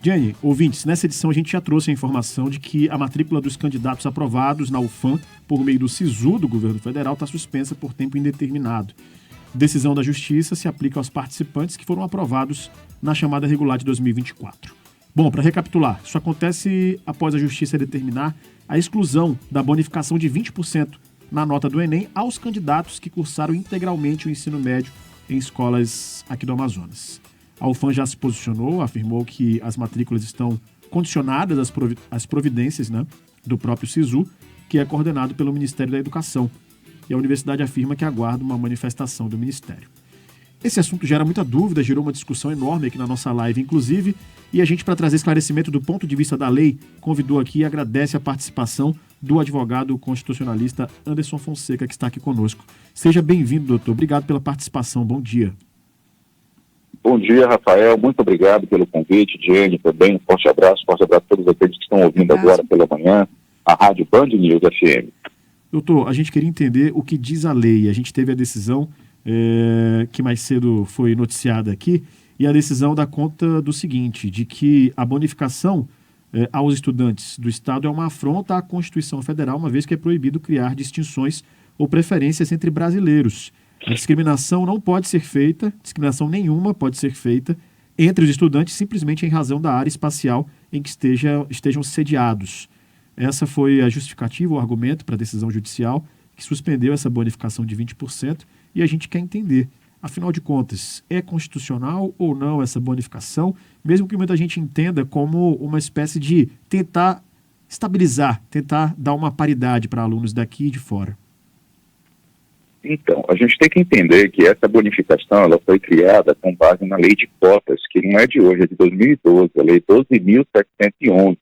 Jenny, ouvintes, nessa edição a gente já trouxe a informação de que a matrícula dos candidatos aprovados na UFAM por meio do SISU do governo federal está suspensa por tempo indeterminado. Decisão da Justiça se aplica aos participantes que foram aprovados na chamada regular de 2024. Bom, para recapitular, isso acontece após a Justiça determinar a exclusão da bonificação de 20% na nota do Enem aos candidatos que cursaram integralmente o ensino médio em escolas aqui do Amazonas. A UFAM já se posicionou, afirmou que as matrículas estão condicionadas às providências, do próprio SISU, que é coordenado pelo Ministério da Educação. E a universidade afirma que aguarda uma manifestação do Ministério. Esse assunto gera muita dúvida, gerou uma discussão enorme aqui na nossa live, inclusive, e a gente, para trazer esclarecimento do ponto de vista da lei, convidou aqui e agradece a participação do advogado constitucionalista Anderson Fonseca, que está aqui conosco. Seja bem-vindo, doutor. Obrigado pela participação. Bom dia. Bom dia, Rafael. Muito obrigado pelo convite. Jenny, também um forte abraço a todos aqueles que estão ouvindo agora pela manhã a Rádio Band News FM. Doutor, a gente queria entender o que diz a lei. A gente teve a decisão que mais cedo foi noticiada aqui, e a decisão dá conta do seguinte, de que a bonificação aos estudantes do Estado é uma afronta à Constituição Federal, uma vez que é proibido criar distinções ou preferências entre brasileiros. A discriminação não pode ser feita, discriminação nenhuma pode ser feita entre os estudantes simplesmente em razão da área espacial em que estejam sediados. Essa foi a justificativa, o argumento para a decisão judicial que suspendeu essa bonificação de 20%, e a gente quer entender, afinal de contas, é constitucional ou não essa bonificação, mesmo que muita gente entenda como uma espécie de tentar estabilizar, tentar dar uma paridade para alunos daqui e de fora. Então, a gente tem que entender que essa bonificação ela foi criada com base na lei de cotas, que não é de hoje, é de 2012, a lei 12.711.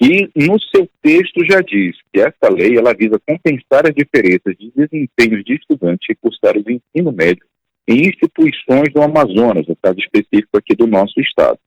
E no seu texto já diz que essa lei ela visa compensar as diferenças de desempenhos de estudantes que cursaram o ensino médio em instituições do Amazonas, no caso específico aqui do nosso estado.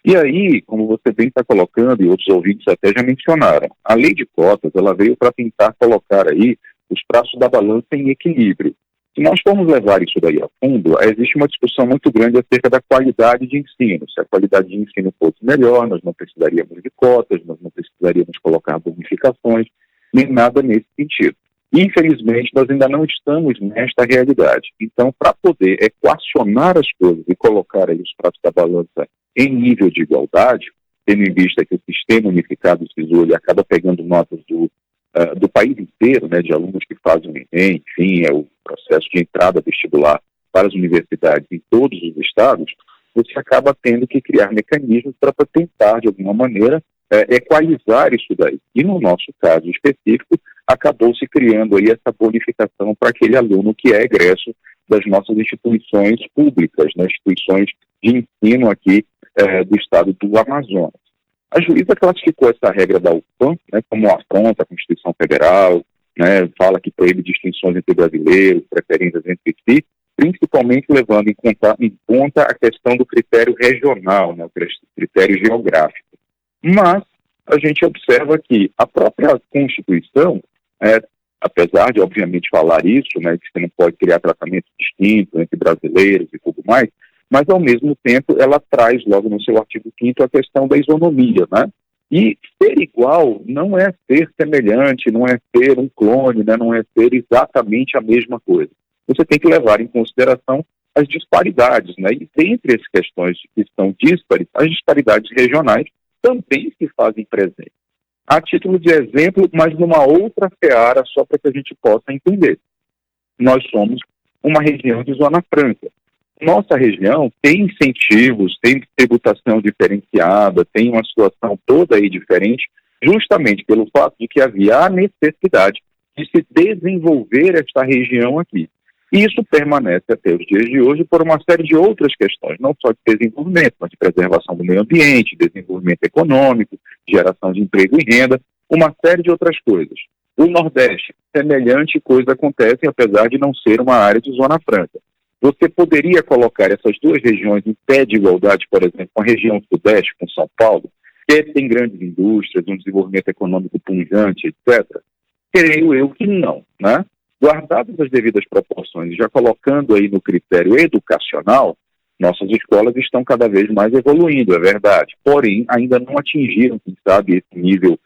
E aí, como você bem está colocando, e outros ouvintes até já mencionaram, a lei de cotas ela veio para tentar colocar aí os pratos da balança em equilíbrio. Se nós formos levar isso daí a fundo, existe uma discussão muito grande acerca da qualidade de ensino. Se a qualidade de ensino fosse melhor, nós não precisaríamos de cotas, nós não precisaríamos colocar bonificações, nem nada nesse sentido. Infelizmente, nós ainda não estamos nesta realidade. Então, para poder equacionar as coisas e colocar aí os pratos da balança em nível de igualdade, tendo em vista que o sistema unificado do SISU ele acaba pegando notas do país inteiro, de alunos que fazem o Enem, enfim, é o processo de entrada vestibular para as universidades em todos os estados, você acaba tendo que criar mecanismos para tentar, de alguma maneira, equalizar isso daí. E no nosso caso específico, acabou se criando aí essa bonificação para aquele aluno que é egresso das nossas instituições públicas, instituições de ensino aqui do estado do Amazonas. A juíza classificou essa regra da UFAM como afronta à Constituição Federal, fala que proíbe distinções entre brasileiros, preferências entre si, principalmente levando em conta a questão do critério regional, o critério geográfico. Mas a gente observa que a própria Constituição, apesar de obviamente falar isso, que você não pode criar tratamentos distintos entre brasileiros e tudo mais, mas, ao mesmo tempo, ela traz logo no seu artigo 5º a questão da isonomia, E ser igual não é ser semelhante, não é ser um clone, não é ser exatamente a mesma coisa. Você tem que levar em consideração as disparidades, E dentre as questões que são díspares, as disparidades regionais também se fazem presentes. A título de exemplo, mas numa outra seara, só para que a gente possa entender. Nós somos uma região de Zona Franca. Nossa região tem incentivos, tem tributação diferenciada, tem uma situação toda aí diferente, justamente pelo fato de que havia a necessidade de se desenvolver esta região aqui. E isso permanece até os dias de hoje por uma série de outras questões, não só de desenvolvimento, mas de preservação do meio ambiente, desenvolvimento econômico, geração de emprego e renda, uma série de outras coisas. O Nordeste, semelhante coisa acontece, apesar de não ser uma área de Zona Franca. Você poderia colocar essas duas regiões em pé de igualdade, por exemplo, com a região Sudeste, com São Paulo, que tem grandes indústrias, um desenvolvimento econômico pungente, etc.? Creio eu que não, Guardadas as devidas proporções, já colocando aí no critério educacional, Nossas escolas estão cada vez mais evoluindo, é verdade. Porém, ainda não atingiram, quem sabe, esse nível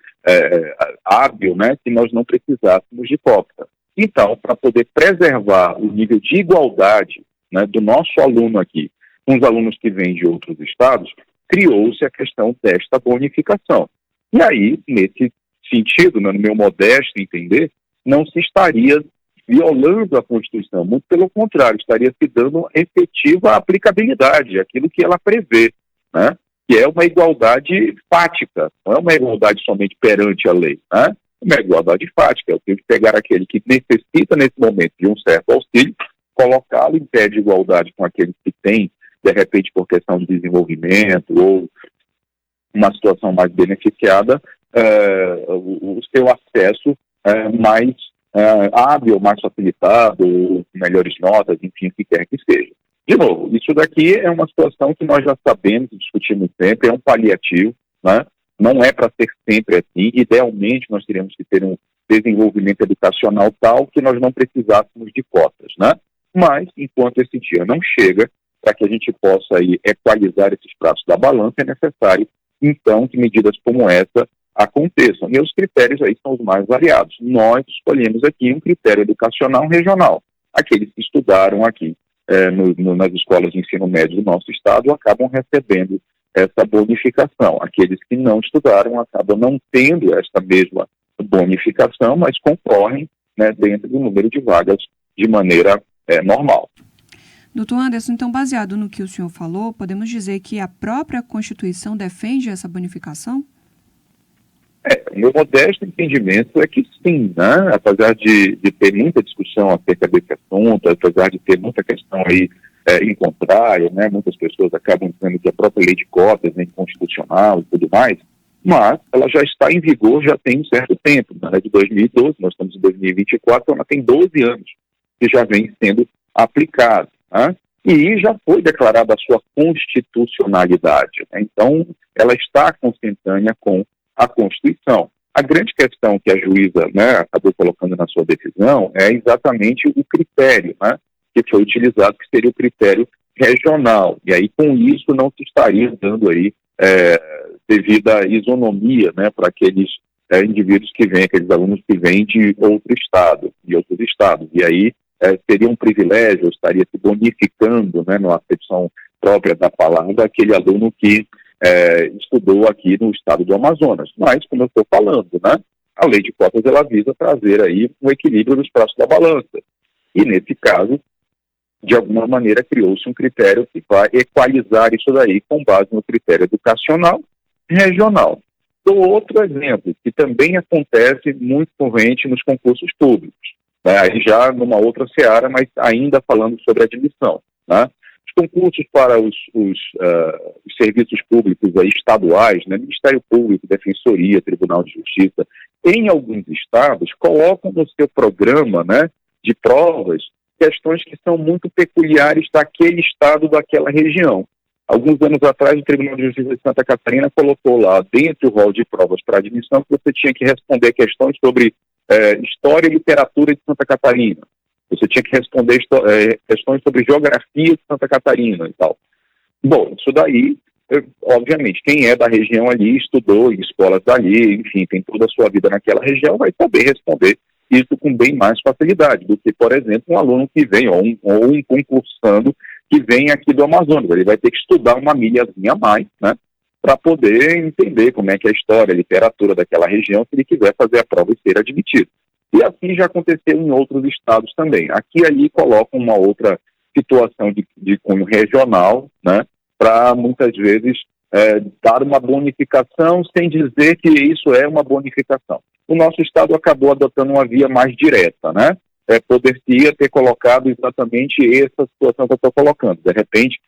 hábil, né, que nós não precisássemos de cota. Então, para poder preservar o nível de igualdade, né, do nosso aluno aqui com os alunos que vêm de outros estados, criou-se a questão desta bonificação. E aí, nesse sentido, né, no meu modesto entender, não se estaria violando a Constituição, muito pelo contrário, estaria se dando efetiva aplicabilidade, aquilo que ela prevê, né? Que é uma igualdade fática, não é uma igualdade somente perante a lei, né? Uma igualdade fática. Eu tenho que pegar aquele que necessita nesse momento de um certo auxílio, colocá-lo em pé de igualdade com aquele que tem, de repente por questão de desenvolvimento ou uma situação mais beneficiada, o seu acesso mais hábil, mais facilitado, melhores notas, enfim, o que quer que seja. De novo, isso daqui é uma situação que nós já sabemos, discutimos sempre, é um paliativo, né? Não é para ser sempre assim. Idealmente, nós teríamos que ter um desenvolvimento educacional tal que nós não precisássemos de cotas, né? Mas, enquanto esse dia não chega, para que a gente possa aí equalizar esses pratos da balança, é necessário, então, que medidas como essa aconteçam. E os critérios aí são os mais variados. Nós escolhemos aqui um critério educacional regional. Aqueles que estudaram aqui nas escolas de ensino médio do nosso estado acabam recebendo essa bonificação. Aqueles que não estudaram acabam não tendo essa mesma bonificação, mas concorrem, né, dentro do número de vagas de maneira normal. Doutor Anderson, então, baseado no que o senhor falou, podemos dizer que a própria Constituição defende essa bonificação? O meu modesto entendimento é que sim, né? Apesar de ter muita discussão acerca desse assunto, apesar de ter muita questão aí em contrário, né? Muitas pessoas acabam dizendo que a própria lei de cotas é inconstitucional e tudo mais, mas ela já está em vigor já tem um certo tempo, né? De 2012, nós estamos em 2024, então ela tem 12 anos que já vem sendo aplicada, né? E já foi declarada a sua constitucionalidade, né? Então, ela está consentânea com a Constituição. A grande questão que a juíza, né, acabou colocando na sua decisão é exatamente o critério, né, que foi utilizado, que seria o critério regional. E aí, com isso, não se estaria dando aí devida isonomia, né, para aqueles indivíduos que vêm, aqueles alunos que vêm de outro estado, de outros estados. E aí, seria um privilégio, estaria se bonificando, né, na acepção própria da palavra, aquele aluno que estudou aqui no estado do Amazonas. Mas, como eu estou falando, né, a lei de cotas ela visa trazer aí um equilíbrio dos pratos da balança. E, nesse caso, de alguma maneira, criou-se um critério que vai equalizar isso daí com base no critério educacional regional. Dou outro exemplo, que também acontece muito corrente nos concursos públicos, né, aí já numa outra seara, mas ainda falando sobre admissão, né? Os concursos para os serviços públicos aí, estaduais, né, Ministério Público, Defensoria, Tribunal de Justiça, em alguns estados, colocam no seu programa, né, de provas questões que são muito peculiares daquele estado, daquela região. Alguns anos atrás, o Tribunal de Justiça de Santa Catarina colocou lá, dentro do rol de provas para admissão, que você tinha que responder questões sobre história e literatura de Santa Catarina. Você tinha que responder questões sobre geografia de Santa Catarina e tal. Bom, isso daí, obviamente, quem é da região ali, estudou em escolas dali, enfim, tem toda a sua vida naquela região, vai saber responder isso com bem mais facilidade do que, por exemplo, um aluno que vem, ou um concursando que vem aqui do Amazonas. Ele vai ter que estudar uma milhazinha a mais, né, para poder entender como é que é a história, a literatura daquela região, se ele quiser fazer a prova e ser admitido. E assim já aconteceu em outros estados também. Aqui e ali colocam uma outra situação de cunho regional, né, para muitas vezes dar uma bonificação sem dizer que isso é uma bonificação. O nosso estado acabou adotando uma via mais direta, né? Poderia ter colocado exatamente essa situação que eu estou colocando. De repente,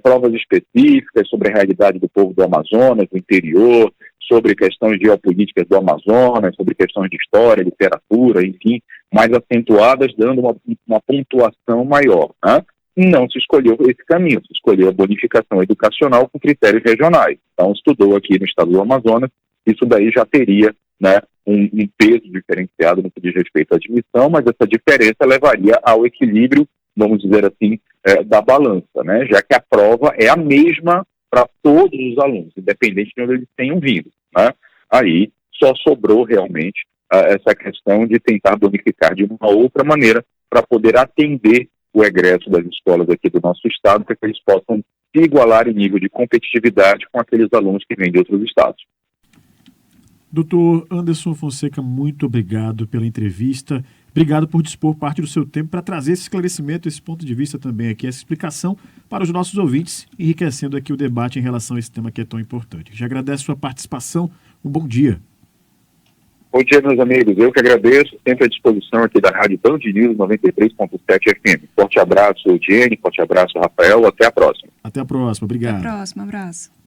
provas específicas sobre a realidade do povo do Amazonas, do interior, sobre questões geopolíticas do Amazonas, sobre questões de história, literatura, enfim, mais acentuadas, dando uma pontuação maior, né? Não se escolheu esse caminho, se escolheu a bonificação educacional com critérios regionais. Então, estudou aqui no estado do Amazonas, isso daí já teria, né, um peso diferenciado no que diz respeito à admissão, mas essa diferença levaria ao equilíbrio, vamos dizer assim, da balança, né? Já que a prova é a mesma para todos os alunos, independente de onde eles tenham vindo, né? Aí só sobrou realmente essa questão de tentar bonificar de uma outra maneira para poder atender o egresso das escolas aqui do nosso estado, para que eles possam se igualar em nível de competitividade com aqueles alunos que vêm de outros estados. Doutor Anderson Fonseca, muito obrigado pela entrevista. Obrigado por dispor parte do seu tempo para trazer esse esclarecimento, esse ponto de vista também aqui, essa explicação para os nossos ouvintes, enriquecendo aqui o debate em relação a esse tema que é tão importante. Já agradeço a sua participação. Um bom dia. Bom dia, meus amigos. Eu que agradeço, sempre à disposição aqui da Rádio Band News 93.7 FM. Forte abraço, Diene, forte abraço, Rafael. Até a próxima. Até a próxima. Obrigado. Até a próxima. Abraço.